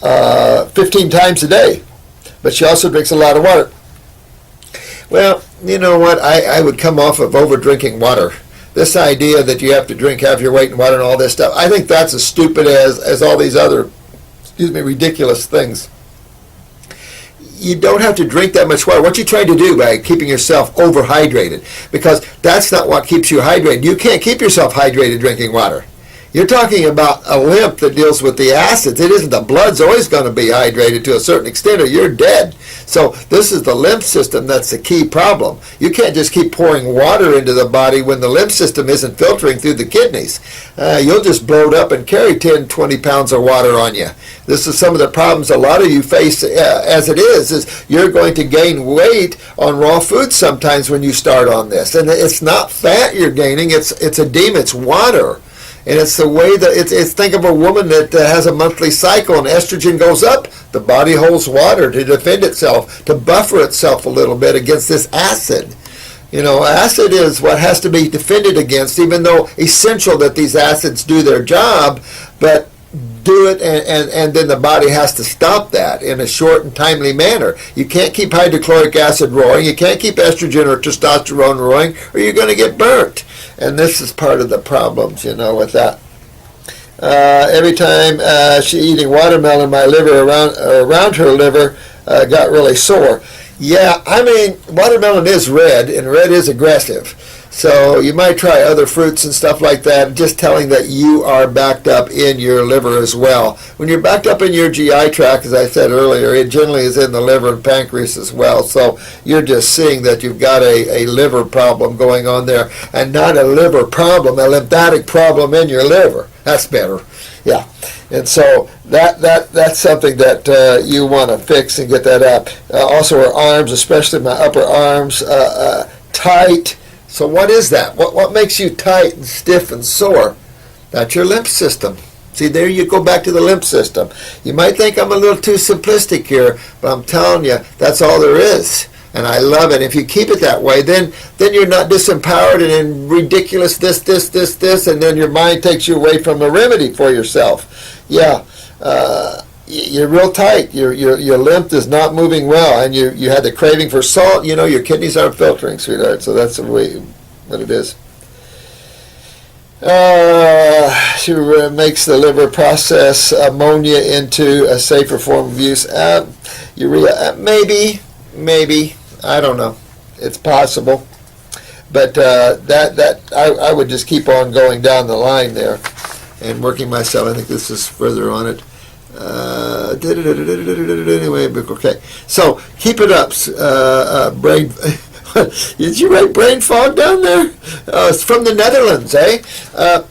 15 times a day, but she also drinks a lot of water. Well, you know what? I would come off of over drinking water. This idea that you have to drink half your weight in water and all this stuff, I think that's as stupid as all these other, ridiculous things. You don't have to drink that much water. What you're trying to do by keeping yourself overhydrated, because that's not what keeps you hydrated. You can't keep yourself hydrated drinking water. You're talking about a lymph that deals with the acids. It isn't the blood's always going to be hydrated to a certain extent or you're dead. So this is the lymph system that's the key problem. You can't just keep pouring water into the body when the lymph system isn't filtering through the kidneys. You'll just bloat up and carry 10, 20 pounds of water on you. This is some of the problems a lot of you face as it is you're going to gain weight on raw food sometimes when you start on this. And it's not fat you're gaining, it's edema, it's water. And it's the way that it's think of a woman that has a monthly cycle and estrogen goes up, the body holds water to defend itself, to buffer itself a little bit against this acid. Acid is what has to be defended against, even though essential that these acids do their job, but do it and then the body has to stop that in a short and timely manner. You can't keep hydrochloric acid roaring, you can't keep estrogen or testosterone roaring, or you're going to get burnt. And this is part of the problems, with that. Every time she eating watermelon, my liver around her liver got really sore. Yeah, watermelon is red, and red is aggressive. So you might try other fruits and stuff like that, just telling that you are backed up in your liver as well. When you're backed up in your GI tract, as I said earlier, it generally is in the liver and pancreas as well. So you're just seeing that you've got a liver problem going on there, and not a liver problem, a lymphatic problem in your liver. That's better. Yeah. And so that's something that you want to fix and get that up. Also our arms, especially my upper arms, tight. So what is that? What makes you tight and stiff and sore? That's your lymph system. See, there you go back to the lymph system. You might think I'm a little too simplistic here, but I'm telling you, that's all there is. And I love it. If you keep it that way, then you're not disempowered and in ridiculous this, and then your mind takes you away from a remedy for yourself. Yeah. You're real tight. Your lymph is not moving well, and you had the craving for salt. Your kidneys aren't filtering, sweetheart. So that's the way what it is. She makes the liver process ammonia into a safer form of use. Urea, maybe I don't know. It's possible, but I would just keep on going down the line there and working myself. I think this is further on it. Anyway, okay. So keep it up. Brain. Did you write brain fog down there? It's from the Netherlands, eh?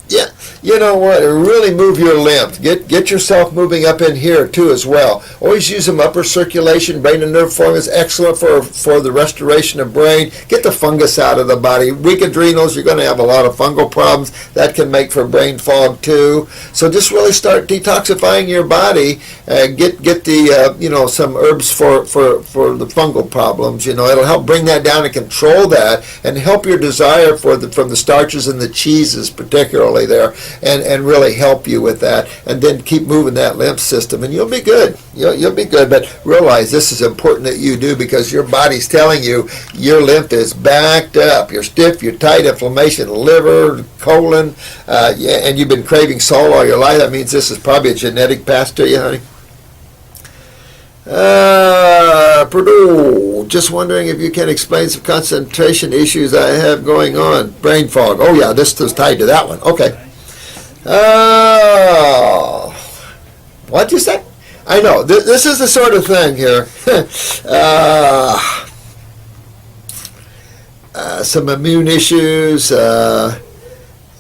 Yeah. You know what? Really move your lymph. Get yourself moving up in here too as well. Always use them upper circulation. Brain and nerve flowing is excellent for the restoration of brain. Get the fungus out of the body. Weak adrenals, you're going to have a lot of fungal problems. That can make for brain fog too. So just really start detoxifying your body. Get the some herbs for the fungal problems. It'll help bring that down and control that, and help your desire from the starches and the cheeses particularly there, and really help you with that, and then keep moving that lymph system, and you'll be good. You'll be good, but realize this is important that you do, because your body's telling you your lymph is backed up. You're stiff, you're tight, inflammation, liver, colon, and you've been craving salt all your life. That means this is probably a genetic path to you, honey. Purdue, just wondering if you can explain some concentration issues I have going on. Brain fog. Oh yeah, this is tied to that one. Okay. What'd you say? I know. This is the sort of thing here. Some immune issues,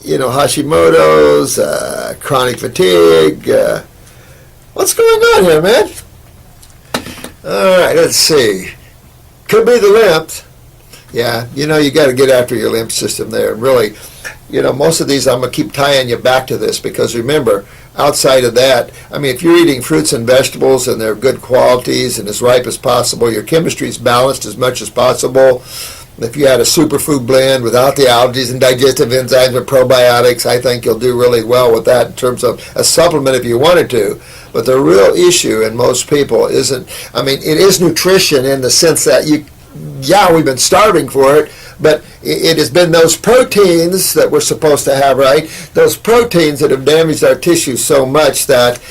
Hashimoto's, chronic fatigue. What's going on here, man? All right, let's see. Could be the lymph. Yeah, you got to get after your lymph system there. And really, most of these, I'm going to keep tying you back to this, because remember, outside of that, if you're eating fruits and vegetables and they're good qualities and as ripe as possible, your chemistry is balanced as much as possible. If you had a superfood blend without the allergies and digestive enzymes and probiotics, I think you'll do really well with that in terms of a supplement if you wanted to. But the real issue in most people isn't, I mean, it is nutrition in the sense that we've been starving for it, but it has been those proteins that we're supposed to have, right? Those proteins that have damaged our tissues so much that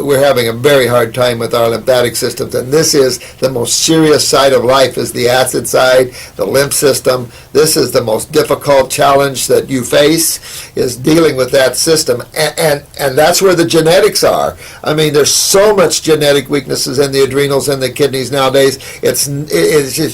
we're having a very hard time with our lymphatic systems. And this is the most serious side of life, is the acid side, the lymph system. This is the most difficult challenge that you face, is dealing with that system. And that's where the genetics are. I mean, there's so much genetic weaknesses in the adrenals and the kidneys nowadays. It's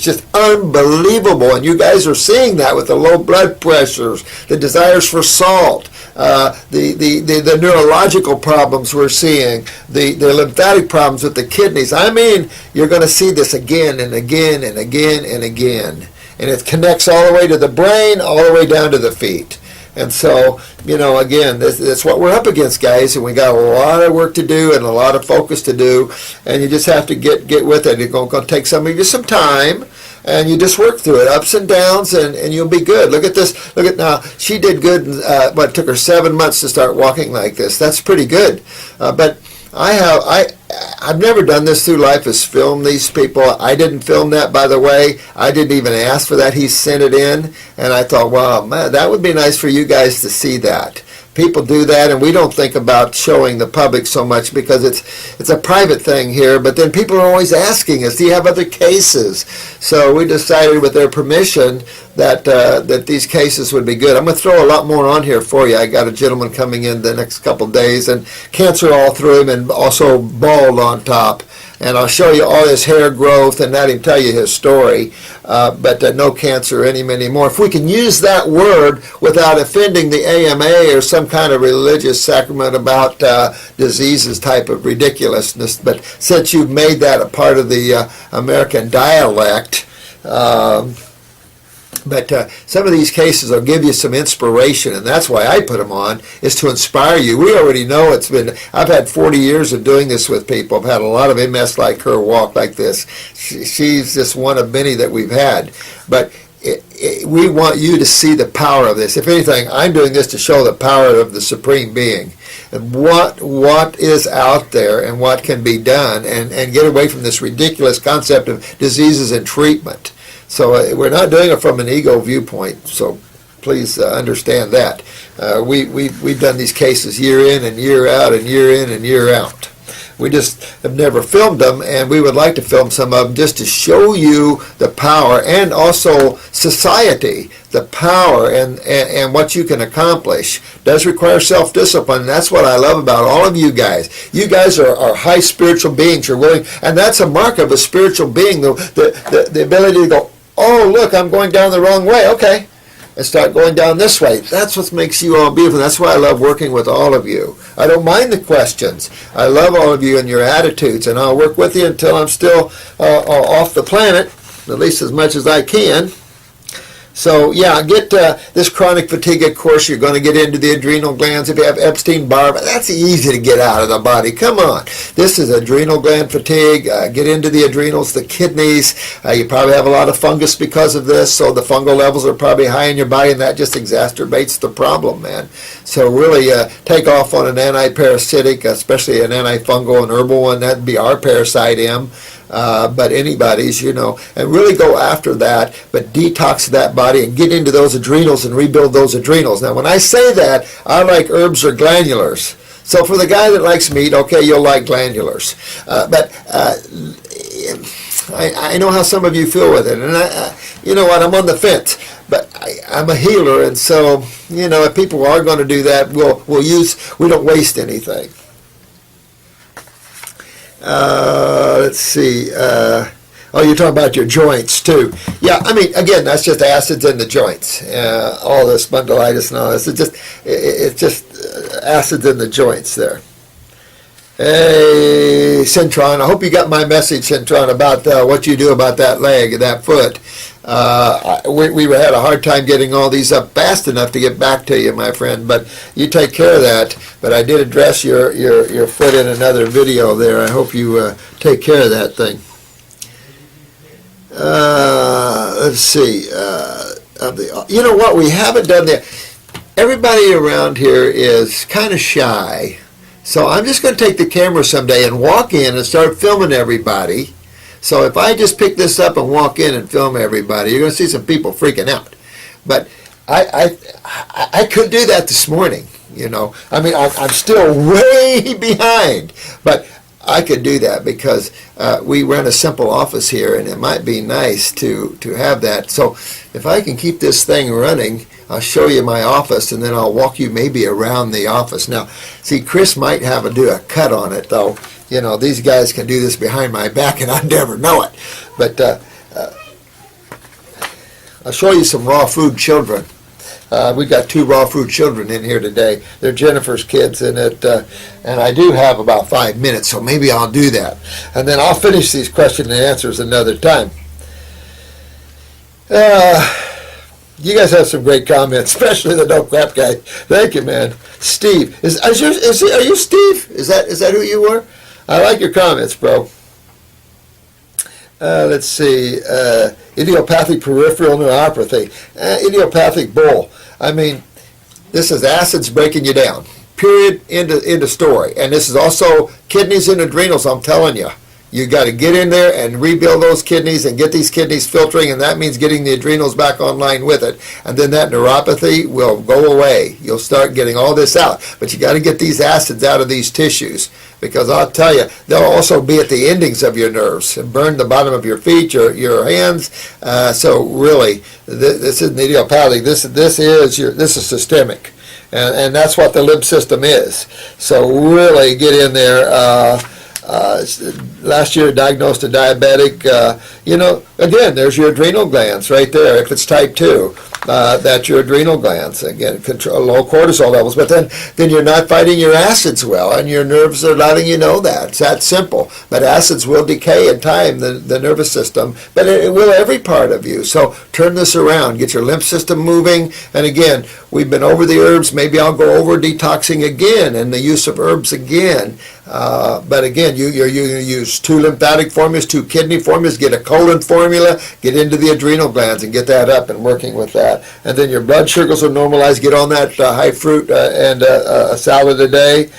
just unbelievable. And you guys are seeing that with the low blood pressures, the desires for salt, the neurological problems we're seeing, the lymphatic problems with the kidneys. I mean, you're going to see this again and again and again and again. And it connects all the way to the brain, all the way down to the feet. And so, again, that's what we're up against, guys, and we got a lot of work to do and a lot of focus to do, and you just have to get with it. It's going to take some of you some time, and you just work through it, ups and downs, and you'll be good. Look at this. Look at now. She did good. It took her 7 months to start walking like this. That's pretty good. But I've never done this through life, is film these people. I didn't film that, by the way. I didn't even ask for that. He sent it in, and I thought, wow, man, that would be nice for you guys to see that. People do that, and we don't think about showing the public so much because it's a private thing here. But then people are always asking us, do you have other cases? So we decided, with their permission, that these cases would be good. I'm going to throw a lot more on here for you. I got a gentleman coming in the next couple days, and cancer all through him, and also bald on top. And I'll show you all his hair growth and let him tell you his story, but no cancer anymore. If we can use that word without offending the AMA or some kind of religious sacrament about diseases type of ridiculousness, but since you've made that a part of the American dialect, but some of these cases will give you some inspiration, and that's why I put them on, is to inspire you. We already know I've had 40 years of doing this with people. I've had a lot of MS like her walk like this. She's just one of many that we've had. But we want you to see the power of this. If anything, I'm doing this to show the power of the Supreme Being, and what is out there and what can be done, and get away from this ridiculous concept of diseases and treatment. So we're not doing it from an ego viewpoint, so please understand that. We've done these cases year in and year out and year in and year out. We just have never filmed them, and we would like to film some of them just to show you the power, and also society, the power and what you can accomplish. It does require self-discipline, and that's what I love about all of you guys. You guys are high spiritual beings. You're willing, and that's a mark of a spiritual being, the ability to go, oh, look, I'm going down the wrong way. Okay. And start going down this way. That's what makes you all beautiful. That's why I love working with all of you. I don't mind the questions. I love all of you and your attitudes, and I'll work with you until I'm still off the planet, at least as much as I can. So, yeah, get this chronic fatigue, of course. You're going to get into the adrenal glands. If you have Epstein-Barr, that's easy to get out of the body. Come on. This is adrenal gland fatigue. Get into the adrenals, the kidneys. You probably have a lot of fungus because of this, so the fungal levels are probably high in your body, and that just exacerbates the problem, man. So really take off on an anti-parasitic, especially an antifungal and herbal one. That'd be our Parasite M. But anybody's, and really go after that, but detox that body and get into those adrenals and rebuild those adrenals. Now, when I say that, I like herbs or glandulars. So for the guy that likes meat, okay, you'll like glandulars. But I know how some of you feel with it, and you know what, I'm on the fence. But I'm a healer, and so, if people are going to do that, we don't waste anything. Let's see. You're talking about your joints too. Yeah, I mean, again, that's just acids in the joints. All this spondylitis and all this. It's just acids in the joints there. Hey, Centron, I hope you got my message, Centron, about what you do about that leg, that foot. We had a hard time getting all these up fast enough to get back to you, my friend, but you take care of that. But I did address your foot in another video there. I hope you take care of that thing. Let's see. You know what? We haven't done that. everybody around here is kind of shy. So I'm just going to take the camera someday and walk in and start filming everybody. So if I just pick this up and walk in and film everybody, you're going to see some people freaking out. But I could do that this morning, you know. I mean, I'm still way behind, but I could do that because we run a simple office here, and it might be nice to have that. So if I can keep this thing running, I'll show you my office, and then I'll walk you maybe around the office. Now, see, Chris might have to do a cut on it, though. You know, these guys can do this behind my back, and I never know it. But I'll show you some raw food children. We got 2 raw food children in here today. They're Jennifer's kids, and I do have about 5 minutes, so maybe I'll do that. And then I'll finish these question and answers another time. You guys have some great comments, especially the no crap guy. Thank you, man. Steve, are you Steve? Is that who you were? I like your comments, bro. Let's see. Idiopathic peripheral neuropathy. Idiopathic bull. I mean, this is acids breaking you down. Period. End of story. And this is also kidneys and adrenals, I'm telling you. You got to get in there and rebuild those kidneys and get these kidneys filtering, and that means getting the adrenals back online with it. And then that neuropathy will go away. You'll start getting all this out. But you got to get these acids out of these tissues, because I'll tell you, they'll also be at the endings of your nerves and burn the bottom of your feet, your hands. So really, this isn't idiopathic. This is systemic. And that's what the lymph system is. So really get in there. Last year diagnosed a diabetic, again, there's your adrenal glands right there. If it's type 2, that's your adrenal glands. Again, control low cortisol levels. But then you're not fighting your acids well, and your nerves are letting you know that. It's that simple. But acids will decay in time, the nervous system, but it will every part of you. So turn this around. Get your lymph system moving. And again, we've been over the herbs. Maybe I'll go over detoxing again and the use of herbs again. But again, you use 2 lymphatic formulas, 2 kidney formulas, get a colon formula, get into the adrenal glands and get that up and working with that. And then your blood sugars will normalize. Get on that high fruit and a salad a day.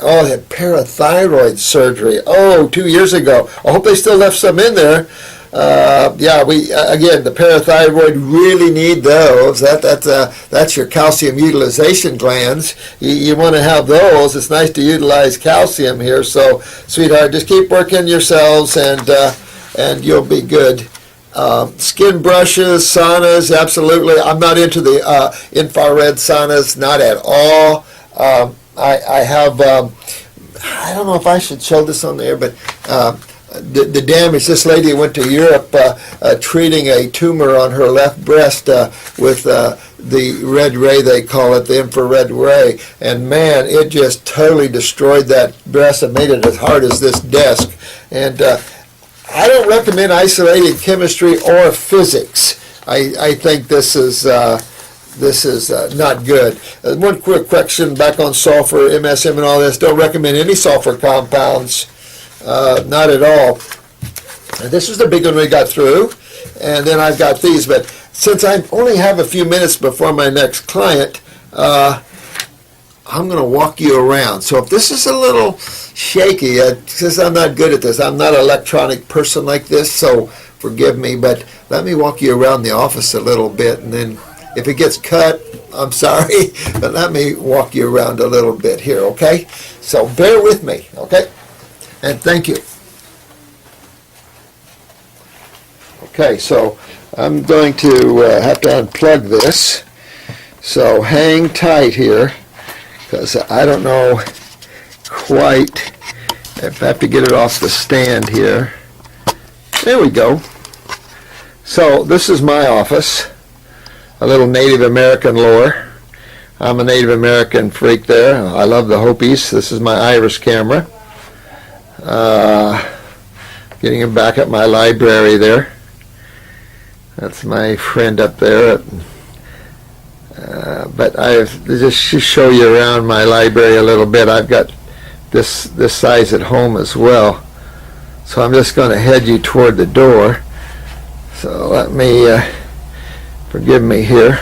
Oh, had parathyroid surgery. 2 years ago. I hope they still left some in there. Again, the parathyroid, really need those. That's your calcium utilization glands. You want to have those. It's nice to utilize calcium here. So, sweetheart, just keep working yourselves, and you'll be good. Skin brushes, saunas, absolutely. I'm not into the infrared saunas, not at all. I have. I don't know if I should show this on there, but. The damage, this lady went to Europe treating a tumor on her left breast with the red ray, they call it, the infrared ray, and man, it just totally destroyed that breast and made it as hard as this desk. And I don't recommend isolated chemistry or physics. I think this is not good. One quick question back on sulfur, MSM and all this. Don't recommend any sulfur compounds. Not at all. And this is the big one we got through, and then I've got these. But since I only have a few minutes before my next client, I'm going to walk you around. So if this is a little shaky, because I'm not good at this, I'm not an electronic person like this, so forgive me, but let me walk you around the office a little bit, and then if it gets cut, I'm sorry, but let me walk you around a little bit here, okay? So bear with me, okay? And thank you. Okay, so I'm going to have to unplug this. So hang tight here, because I don't know quite if I have to get it off the stand here. There we go. So this is my office, a little Native American lore. I'm a Native American freak there. I love the Hopis. This is my Irish camera. Getting him back at my library there. That's my friend up there. But I've just show you around my library a little bit. I've got this size at home as well. So I'm just going to head you toward the door. So let me, forgive me here.